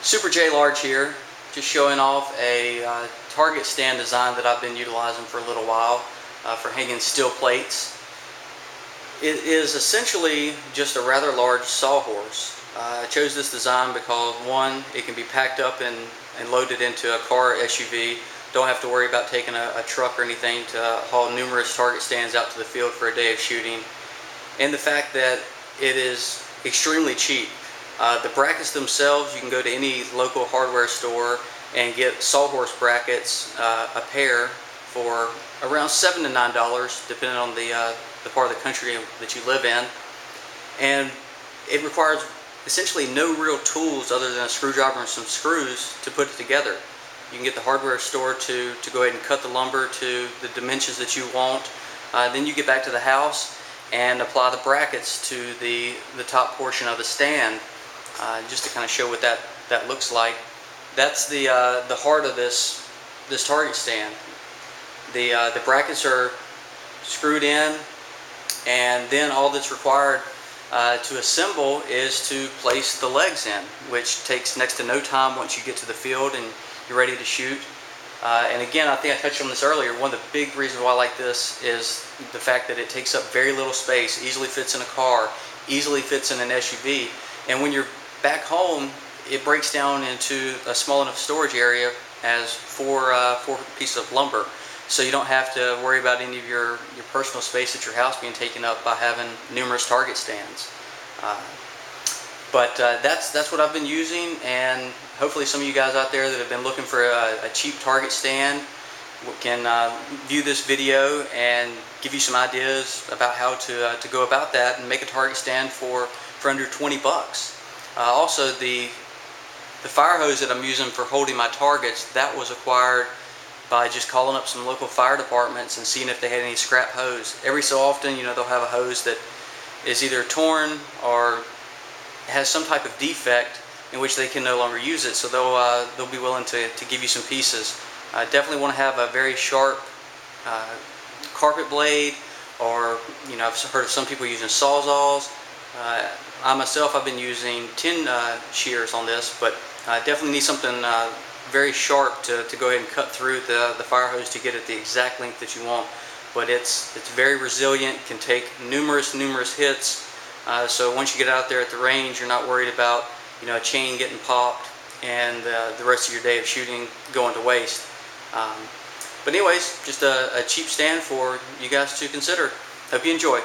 Super J Large here, just showing off a target stand design that I've been utilizing for a little while for hanging steel plates. It is essentially just a rather large sawhorse. I chose this design because one, it can be packed up and loaded into a car or SUV. Don't have to worry about taking a truck or anything to haul numerous target stands out to the field for a day of shooting. And the fact that it is extremely cheap. The brackets themselves, you can go to any local hardware store and get sawhorse brackets, a pair, for around $7 to $9, depending on the part of the country that you live in. And it requires essentially no real tools other than a screwdriver and some screws to put it together. You can get the hardware store to go ahead and cut the lumber to the dimensions that you want. Then you get back to the house and apply the brackets to the top portion of the stand, just to kind of show what that looks like. That's the heart of this target stand. The brackets are screwed in, and then all that's required to assemble is to place the legs in, which takes next to no time once you get to the field and you're ready to shoot. And again, I think I touched on this earlier, one of the big reasons why I like this is the fact that it takes up very little space, easily fits in a car, easily fits in an SUV, and when you're back home, it breaks down into a small enough storage area as four pieces of lumber. So you don't have to worry about any of your personal space at your house being taken up by having numerous target stands. But that's what I've been using, and hopefully some of you guys out there that have been looking for a cheap target stand can view this video and give you some ideas about how to go about that and make a target stand for under 20 bucks. Also, the fire hose that I'm using for holding my targets, that was acquired by just calling up some local fire departments and seeing if they had any scrap hose. Every so often, you know, they'll have a hose that is either torn or has some type of defect in which they can no longer use it, so they'll be willing to give you some pieces. I definitely want to have a very sharp carpet blade, or, you know, I've heard of some people using sawzalls. I myself, I've been using tin shears on this, but I definitely need something very sharp to go ahead and cut through the fire hose to get it the exact length that you want. But it's very resilient, can take numerous hits. So once you get out there at the range, you're not worried about, you know, a chain getting popped and the rest of your day of shooting going to waste. But anyways, just a cheap stand for you guys to consider. Hope you enjoy.